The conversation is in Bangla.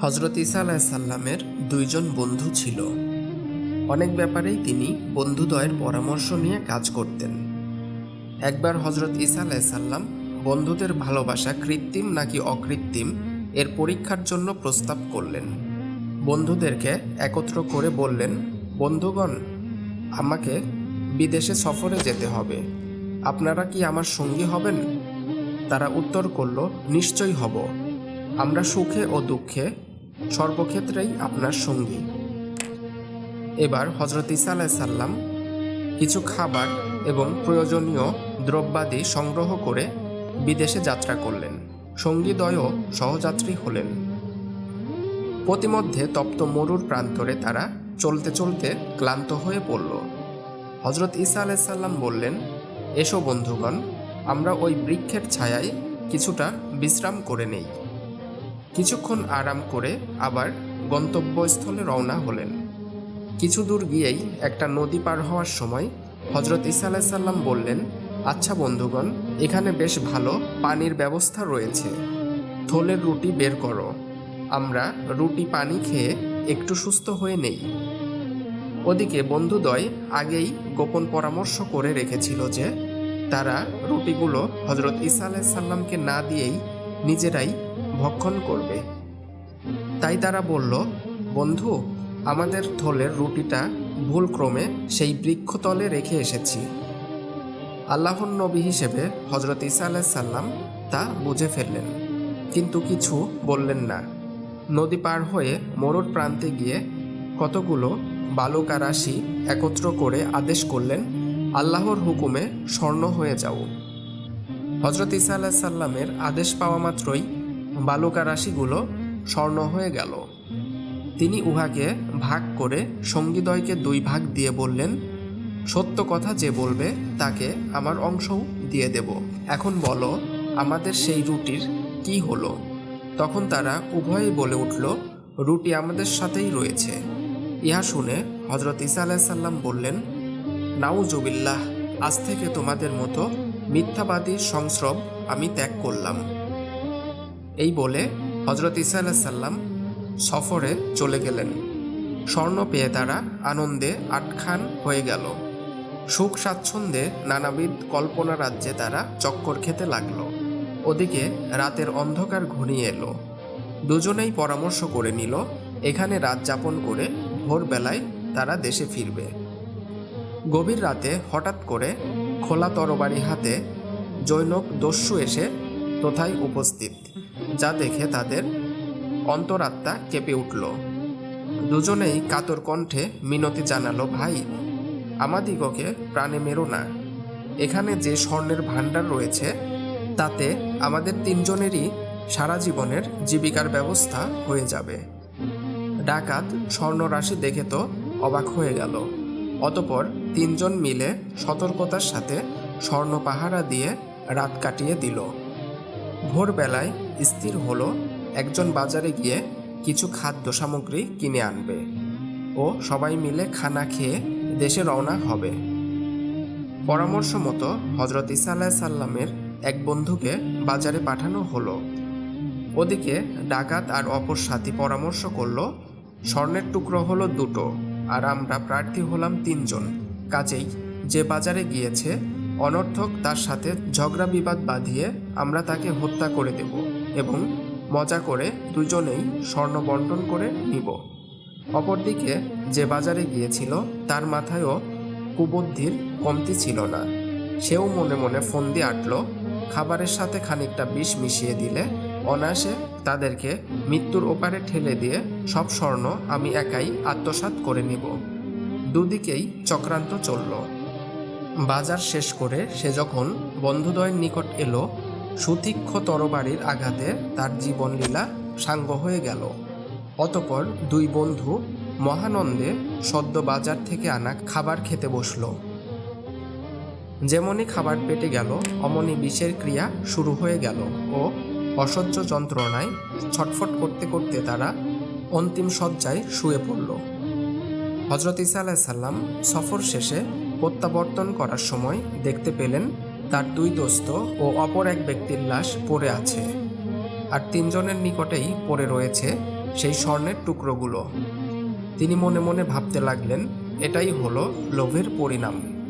হজরত ঈসা আলাইসাল্লামের দুইজন বন্ধু ছিল। অনেক ব্যাপারেই তিনি বন্ধুদ্বয়ের পরামর্শ নিয়ে কাজ করতেন। একবার হজরত ঈসা আলাইসাল্লাম বন্ধুদের ভালোবাসা কৃত্রিম নাকি অকৃত্রিম এর পরীক্ষার জন্য প্রস্তাব করলেন। বন্ধুদেরকে একত্র করে বললেন, বন্ধুগণ, আমাকে বিদেশে সফরে যেতে হবে, আপনারা কি আমার সঙ্গী হবেন? তারা উত্তর করল, নিশ্চয়ই হব, আমরা সুখে ও দুঃখে সর্বক্ষেত্রেই আপনার সঙ্গী। এবার হজরত ঈসা আলাইসাল্লাম কিছু খাবার এবং প্রয়োজনীয় দ্রব্যাদি সংগ্রহ করে বিদেশে যাত্রা করলেন। সঙ্গীদ্বয়ও সহযাত্রী হলেন। প্রতিমধ্যে তপ্ত মরুর প্রান্তরে তারা চলতে চলতে ক্লান্ত হয়ে পড়ল। হজরত ঈসা আলাইসাল্লাম বললেন, এসো বন্ধুগণ, আমরা ওই বৃক্ষের ছায়ায় কিছুটা বিশ্রাম করে নেই। কিছুক্ষণ আরাম করে আবার গন্তব্যস্থলে রওনা হলেন। কিছু দূর গিয়েই একটা নদী পার হওয়ার সময় হজরত ঈসা আলাইসাল্লাম বললেন, আচ্ছা বন্ধুগণ, এখানে বেশ ভালো পানির ব্যবস্থা রয়েছে, থলের রুটি বের করো, আমরা রুটি পানি খেয়ে একটু সুস্থ হয়ে নেই। ওদিকে বন্ধুদ্বয় আগেই গোপন পরামর্শ করে রেখেছিল যে তারা রুটিগুলো হজরত ঈসা আলাইসাল্লামকে না দিয়েই নিজেরাই ভক্ষণ করবে। তাই তারা বলল, বন্ধু, আমাদের থলের রুটিটা ভুলক্রমে সেই বৃক্ষতলে রেখে এসেছি। আল্লাহর নবী হিসেবে হজরত ঈসা আলাইসাল্লাম তা বুঝে ফেললেন, কিন্তু কিছু বললেন না। নদী পার হয়ে মরুর প্রান্তে গিয়ে কতগুলো বালুকারাশি একত্র করে আদেশ করলেন, আল্লাহর হুকুমে স্বর্ণ হয়ে যাও। হজরত ঈসা আলাইসাল্লামের আদেশ পাওয়া মাত্রই বালুকারাশিগুলো স্বর্ণ হয়ে গেল। তিনি উহাকে ভাগ করে সঙ্গীদ্বয়কে 2 ভাগ দিয়ে বললেন, সত্য কথা যে বলবে তাকে আমার অংশও দিয়ে দেব। এখন বলো, আমাদের সেই রুটির কি হলো? তখন তারা উভয়েই বলে উঠল, রুটি আমাদের সাথেই রয়েছে। ইহা শুনে হজরত ঈসা আলাইসাল্লাম বললেন, নাউজুবিল্লাহ, আজ থেকে তোমাদের মতো মিথ্যাবাদীর সংস্রব আমি ত্যাগ করলাম। এই বলে হজরত ঈসা আলাইসাল্লাম সফরে চলে গেলেন। স্বর্ণ পেয়ে তারা আনন্দে আটখান হয়ে গেল। সুখ স্বাচ্ছন্দ্যে নানাবিধ কল্পনা রাজ্যে তারা চক্কর খেতে লাগল। ওদিকে রাতের অন্ধকার ঘনিয়ে এলো। দুজনেই পরামর্শ করে নিল, এখানে রাত যাপন করে ভোরবেলায় তারা দেশে ফিরবে। গভীর রাতে হঠাৎ করে খোলা তরবারি হাতে জৈনক দস্যু এসে তথায় উপস্থিত, যা দেখে তাদের অন্তরাত্মা কেঁপে উঠল। দুজনেই কাতর কণ্ঠে মিনতি জানালো, ভাই, আমাদিগকে প্রাণে মেরো না। এখানে যে স্বর্ণের ভাণ্ডার রয়েছে তাতে আমাদের 3 জনেরই সারা জীবনের জীবিকার ব্যবস্থা হয়ে যাবে। ডাকাত স্বর্ণরাশি দেখে তো অবাক হয়ে গেল। অতপর 3 জন মিলে সতর্কতার সাথে স্বর্ণ পাহারা দিয়ে রাত কাটিয়ে দিল। ভোরবেলায় স্থির হলো একজন বাজারে গিয়ে কিছু খাদ্য সামগ্রী কিনে আনবে ও সবাই মিলে খানা খেয়ে দেশে রওনা হবে। পরামর্শ মতো হজরত ঈসা আলাইসাল্লামের এক বন্ধুকে বাজারে পাঠানো হলো। ওদিকে ডাকাত আর অপর সাথী পরামর্শ করল, স্বর্ণের টুকরো হলো 2টো, আর আমরা প্রার্থী হলাম 3 জন, কাজেই যে বাজারে গিয়েছে অনর্থক তার সাথে ঝগড়া বিবাদ বাঁধিয়ে আমরা তাকে হত্যা করে দেব এবং মজা করে দুজনেই স্বর্ণ বন্টন করে নিব। অপরদিকে যে বাজারে গিয়েছিল তার মাথায়ও কুবুদ্ধির কমতি ছিল না। সেও মনে মনে ফন্দি আটল, খাবারের সাথে খানিকটা বিষ মিশিয়ে দিলে অনায়াসে তাদেরকে মৃত্যুর ওপারে ঠেলে দিয়ে সব স্বর্ণ আমি একাই আত্মসাৎ করে নিব। দুদিকেই চক্রান্ত চলল। বাজার শেষ করে সে যখন বন্ধুদ্বয়ের নিকট এলো, সুতীক্ষ্ণ তরবারির আঘাতে তার জীবনলীলা সাঙ্গ হয়ে গেল। অতপর 2 বন্ধু মহানন্দে সদ্য বাজার থেকে আনা খাবার খেতে বসল। যেমনই খাবার পেটে গেল অমনি বিষের ক্রিয়া শুরু হয়ে গেল ও অসহ্য যন্ত্রণায় ছটফট করতে করতে তারা অন্তিম শয্যায় শুয়ে পড়ল। হজরত ঈসা আলাইসাল্লাম সফর শেষে প্রত্যাবর্তন করার সময় দেখতে পেলেন তার 2 দোস্ত ও অপর এক ব্যক্তির লাশ পড়ে আছে, আর 3 জনের নিকটেই পড়ে রয়েছে সেই স্বর্ণের টুকরোগুলো। তিনি মনে মনে ভাবতে লাগলেন, এটাই হলো লোভের পরিণাম।